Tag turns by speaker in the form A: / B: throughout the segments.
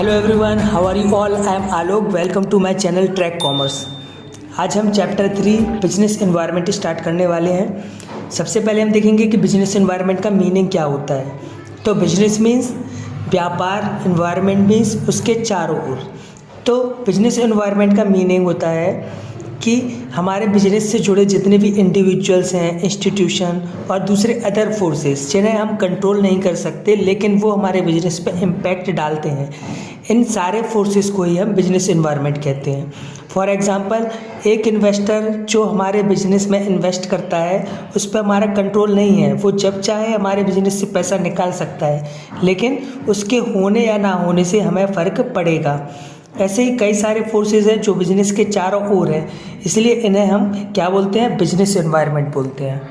A: Hello everyone, how are you all? I am Alok. Welcome to my channel track commerce. आज हम chapter 3 business environment start करने वाले हैं। सबसे पहले हम देखेंगे कि बिजनेस एनवायरनमेंट का मीनिंग क्या होता है। तो बिजनेस मीन्स व्यापार, एनवायरनमेंट मीन्स उसके चारों ओर। तो बिजनेस एनवायरनमेंट का मीनिंग होता है कि हमारे बिजनेस से जुड़े जितने भी इंडिविजुअल्स हैं, इंस्टीट्यूशन और दूसरे अदर फोर्सेस जिन्हें हम कंट्रोल नहीं कर सकते लेकिन वो हमारे बिजनेस पे इम्पैक्ट डालते हैं, इन सारे फोर्सेस को ही हम बिजनेस एनवायरनमेंट कहते हैं। फॉर एग्जांपल, एक इन्वेस्टर जो हमारे बिजनेस में इन्वेस्ट करता है उस पर हमारा कंट्रोल नहीं है। वो जब चाहे हमारे बिजनेस से पैसा निकाल सकता है, लेकिन उसके होने या ना होने से हमें फ़र्क पड़ेगा। ऐसे ही कई सारे फोर्सेस हैं जो बिजनेस के चारों ओर हैं, इसलिए इन्हें हम क्या बोलते हैं? बिजनेस एनवायरनमेंट बोलते हैं।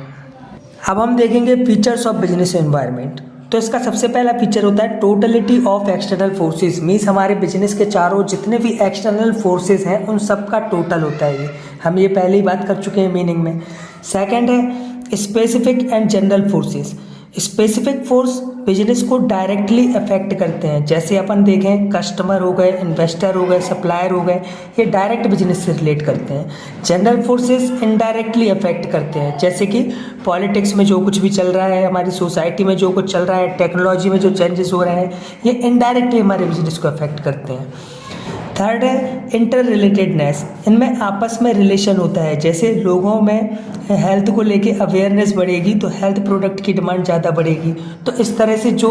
A: अब हम देखेंगे फीचर्स ऑफ बिजनेस एनवायरनमेंट। तो इसका सबसे पहला फीचर होता है totality of external forces. Means हमारे बिजनेस के चारों जितने भी एक्सटर्नल फोर्सेस हैं उन सब का टोटल होता है ये। हम ये पहले ही बात कर चुके हैं मीनिंग में। सेकंड है specific and general forces. Specific force business को डायरेक्टली अफेक्ट करते हैं। जैसे अपन देखें, कस्टमर हो गए, इन्वेस्टर हो गए, सप्लायर हो गए, ये डायरेक्ट बिजनेस से रिलेट करते हैं। जनरल फोर्सेस इनडायरेक्टली अफेक्ट करते हैं, जैसे कि पॉलिटिक्स में जो कुछ भी चल रहा है, हमारी सोसाइटी में जो कुछ चल रहा है, टेक्नोलॉजी में जो चेंजेस हो रहे हैं, ये इनडायरेक्टली हमारे बिजनेस को अफेक्ट करते हैं। थर्ड है इंटर रिलेटेडनेस। इनमें आपस में रिलेशन होता है। जैसे लोगों में हेल्थ को लेके अवेयरनेस बढ़ेगी तो हेल्थ प्रोडक्ट की डिमांड ज़्यादा बढ़ेगी। तो इस तरह से जो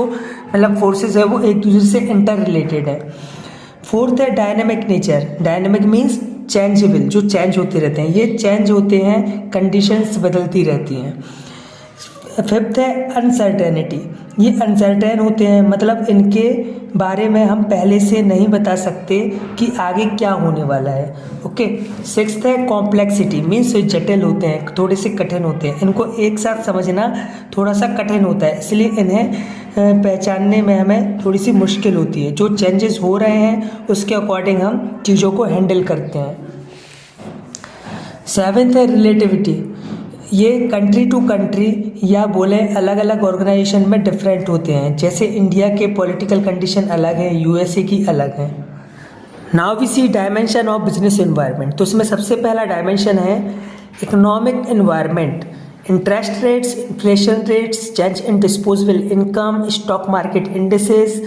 A: फोर्सेस है वो एक दूसरे से इंटर रिलेटेड है। फोर्थ है dynamic nature. Dynamic means changeable, जो चेंज होते रहते हैं। ये चेंज होते हैं, कंडीशंस बदलती रहती हैं। फिफ्थ है अनसर्टेनिटी। ये अनसर्टेन होते हैं, मतलब इनके बारे में हम पहले से नहीं बता सकते कि आगे क्या होने वाला है। ओके। सिक्स्थ है कॉम्प्लेक्सिटी। मीन्स जटिल होते हैं, थोड़े से कठिन होते हैं। इनको एक साथ समझना थोड़ा सा कठिन होता है, इसलिए इन्हें पहचानने में हमें थोड़ी सी मुश्किल होती है। जो चेंजेस हो रहे हैं उसके अकॉर्डिंग हम चीज़ों को हैंडल करते हैं। सेवेंथ है रिलेटिविटी। ये कंट्री टू कंट्री या बोले अलग अलग ऑर्गेनाइजेशन में डिफरेंट होते हैं। जैसे इंडिया के पॉलिटिकल कंडीशन अलग है, यूएसए की अलग है। Now we see dimension of business environment. तो इसमें सबसे पहला डायमेंशन है economic environment. Interest rates, inflation rates, change in disposable income, stock market indices,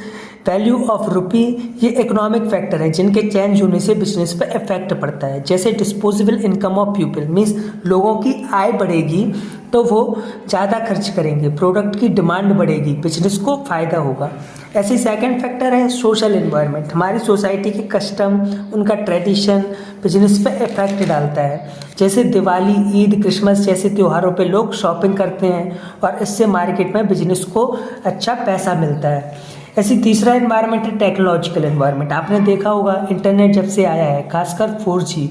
A: value of rupee, ये इकोनॉमिक फैक्टर हैं जिनके चेंज होने से बिजनेस पर इफेक्ट पड़ता है। जैसे disposable income of people, means लोगों की आय बढ़ेगी तो वो ज़्यादा खर्च करेंगे, प्रोडक्ट की डिमांड बढ़ेगी, बिजनेस को फ़ायदा होगा। ऐसे सेकंड फैक्टर है सोशल एनवायरनमेंट। हमारी सोसाइटी के कस्टम, उनका ट्रेडिशन बिजनेस पे इफेक्ट डालता है। जैसे दिवाली, ईद, क्रिसमस जैसे त्योहारों पे लोग शॉपिंग करते हैं और इससे मार्केट में बिजनेस को अच्छा पैसा मिलता है। ऐसी तीसरा एनवायरनमेंट है टेक्नोलॉजिकल एनवायरनमेंट। आपने देखा होगा इंटरनेट जब से आया है, खासकर 4G,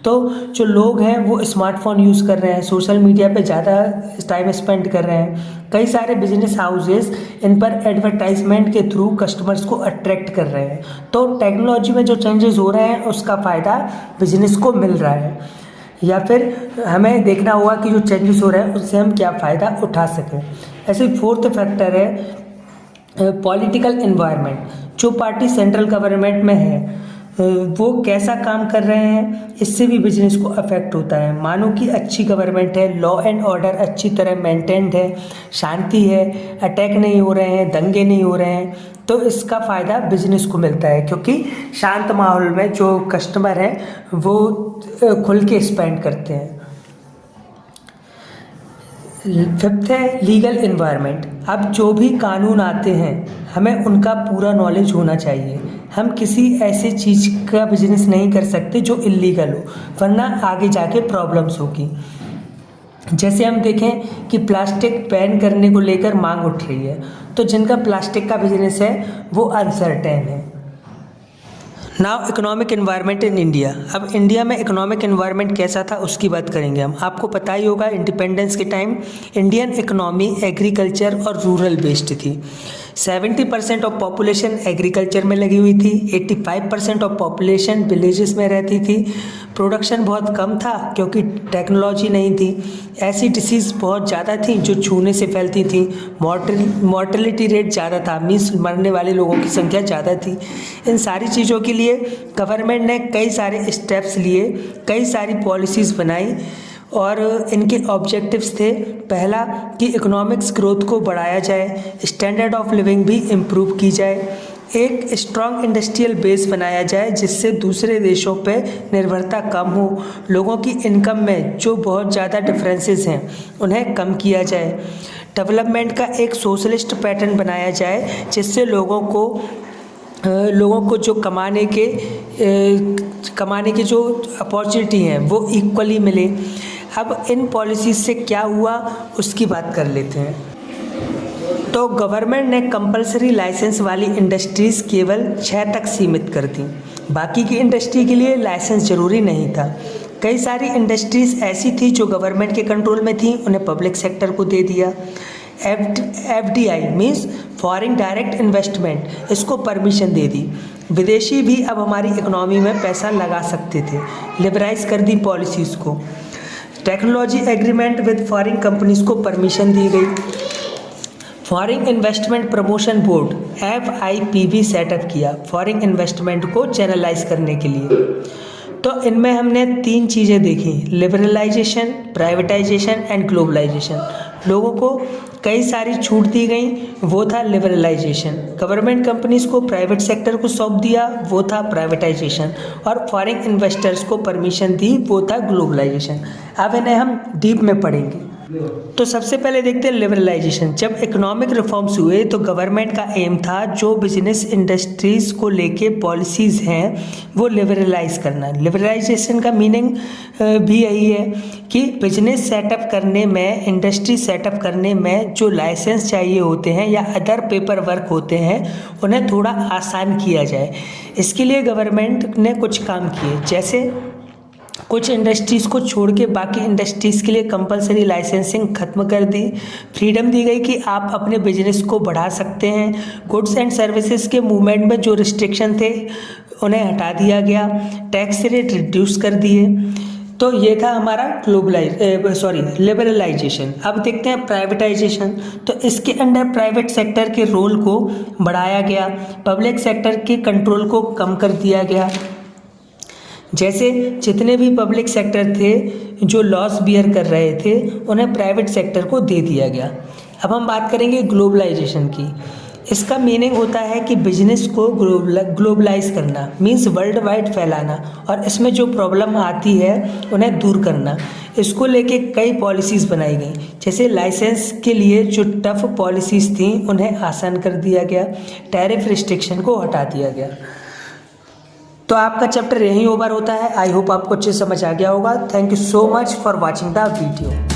A: तो जो लोग हैं वो स्मार्टफोन यूज़ कर रहे हैं, सोशल मीडिया पे ज़्यादा टाइम स्पेंड कर रहे हैं। कई सारे बिजनेस हाउसेस इन पर एडवर्टाइजमेंट के थ्रू कस्टमर्स को अट्रैक्ट कर रहे हैं। तो टेक्नोलॉजी में जो चेंजेस हो रहे हैं उसका फ़ायदा बिजनेस को मिल रहा है, या फिर हमें देखना होगा कि जो चेंजेस हो रहे हैं उससे हम क्या फ़ायदा उठा सकें। ऐसे फोर्थ फैक्टर है पॉलिटिकल एनवायरनमेंट। जो पार्टी सेंट्रल गवर्नमेंट में है वो कैसा काम कर रहे हैं, इससे भी बिजनेस को अफेक्ट होता है। मानो कि अच्छी गवर्नमेंट है, लॉ एंड ऑर्डर अच्छी तरह मेंटेन्ड है, शांति है, अटैक नहीं हो रहे हैं, दंगे नहीं हो रहे हैं, तो इसका फ़ायदा बिजनेस को मिलता है, क्योंकि शांत माहौल में जो कस्टमर हैं वो खुल के स्पेंड करते हैं। फिफ्थ है लीगल एनवायरनमेंट। अब जो भी कानून आते हैं हमें उनका पूरा नॉलेज होना चाहिए। हम किसी ऐसे चीज़ का बिजनेस नहीं कर सकते जो इलीगल हो, वरना आगे जाके प्रॉब्लम्स होगी। जैसे हम देखें कि प्लास्टिक बैन करने को लेकर मांग उठ रही है, तो जिनका प्लास्टिक का बिजनेस है वो अनसर्टेन है। Now economic environment in India. अब इंडिया में इकोनॉमिक एनवायरनमेंट कैसा था उसकी बात करेंगे हम। आपको पता ही होगा इंडिपेंडेंस के टाइम इंडियन इकोनॉमी एग्रीकल्चर और रूरल बेस्ड थी। 70% ऑफ पॉपुलेशन एग्रीकल्चर में लगी हुई थी। 85% ऑफ पॉपुलेशन विलेजेस में रहती थी। प्रोडक्शन बहुत कम था क्योंकि टेक्नोलॉजी नहीं थी। ऐसी डिसीज़ बहुत ज़्यादा थी जो छूने से फैलती थी। मॉर्टेलिटी रेट ज़्यादा था, मीन्स मरने वाले लोगों की संख्या ज़्यादा थी। इन सारी चीज़ों के लिए गवर्नमेंट ने कई सारे स्टेप्स लिए, कई सारी पॉलिसीज़ बनाई और इनके ऑब्जेक्टिव्स थे, पहला कि इकोनॉमिक्स ग्रोथ को बढ़ाया जाए, स्टैंडर्ड ऑफ लिविंग भी इम्प्रूव की जाए, एक स्ट्रॉन्ग इंडस्ट्रियल बेस बनाया जाए जिससे दूसरे देशों पे निर्भरता कम हो, लोगों की इनकम में जो बहुत ज़्यादा डिफरेंसेस हैं उन्हें कम किया जाए, डेवलपमेंट का एक सोशलिस्ट पैटर्न बनाया जाए जिससे लोगों को जो कमाने के जो अपॉर्चुनिटी हैं वो इक्वली मिले। अब इन पॉलिसीज से क्या हुआ उसकी बात कर लेते हैं। तो गवर्नमेंट ने कंपलसरी लाइसेंस वाली इंडस्ट्रीज़ केवल 6 तक सीमित कर दी, बाकी की इंडस्ट्री के लिए लाइसेंस ज़रूरी नहीं था। कई सारी इंडस्ट्रीज़ ऐसी थी जो गवर्नमेंट के कंट्रोल में थी, उन्हें पब्लिक सेक्टर को दे दिया। FDI means foreign direct investment, इसको परमिशन दे दी। विदेशी भी अब हमारी इकोनॉमी में पैसा लगा सकते थे, लिबराइज कर दी पॉलिसीज़ को। Technology agreement with foreign companies को परमिशन दी गई। Foreign investment promotion board FIP setup किया फॉरेन इन्वेस्टमेंट को चैनलाइज करने के लिए। तो इनमें हमने 3 चीज़ें देखी, लिबरलाइजेशन, प्राइवेटाइजेशन एंड ग्लोबलाइजेशन। लोगों को कई सारी छूट दी गई, वो था लिबरलाइजेशन। गवर्नमेंट कंपनीज़ को प्राइवेट सेक्टर को सौंप दिया, वो था प्राइवेटाइजेशन। और फॉरेन इन्वेस्टर्स को परमिशन दी, वो था ग्लोबलाइजेशन। अब इन्हें हम डीप में पढ़ेंगे। तो सबसे पहले देखते हैं लिबरलाइजेशन। जब इकोनॉमिक रिफॉर्म्स हुए तो गवर्नमेंट का एम था जो बिजनेस इंडस्ट्रीज़ को लेके पॉलिसीज़ हैं वो लिबरलाइज करना। लिबरलाइजेशन का मीनिंग भी यही है कि बिजनेस सेटअप करने में, इंडस्ट्री सेटअप करने में जो लाइसेंस चाहिए होते हैं या अदर पेपर वर्क होते हैं उन्हें थोड़ा आसान किया जाए। इसके लिए गवर्नमेंट ने कुछ काम किए, जैसे कुछ इंडस्ट्रीज़ को छोड़ के बाकी इंडस्ट्रीज़ के लिए कंपलसरी लाइसेंसिंग ख़त्म कर दी। फ्रीडम दी गई कि आप अपने बिजनेस को बढ़ा सकते हैं। गुड्स एंड सर्विसेज के मूवमेंट में जो रिस्ट्रिक्शन थे उन्हें हटा दिया गया। टैक्स रेट रिड्यूस कर दिए। तो ये था हमारा लिबरलाइजेशन। अब देखते हैं प्राइवेटाइजेशन। तो इसके अंडर प्राइवेट सेक्टर के रोल को बढ़ाया गया, पब्लिक सेक्टर के कंट्रोल को कम कर दिया गया। जैसे जितने भी पब्लिक सेक्टर थे जो लॉस बियर कर रहे थे उन्हें प्राइवेट सेक्टर को दे दिया गया। अब हम बात करेंगे ग्लोबलाइजेशन की। इसका मीनिंग होता है कि बिजनेस को ग्लोबलाइज करना, मीन्स वर्ल्ड वाइड फैलाना, और इसमें जो प्रॉब्लम आती है उन्हें दूर करना। इसको लेके कई पॉलिसीज़ बनाई गई, जैसे लाइसेंस के लिए जो टफ पॉलिसीज़ थी उन्हें आसान कर दिया गया, टैरिफ रिस्ट्रिक्शन को हटा दिया गया। तो आपका चैप्टर यहीं ओवर होता है। आई होप आपको अच्छे समझ आ गया होगा। Thank you so much for watching the video.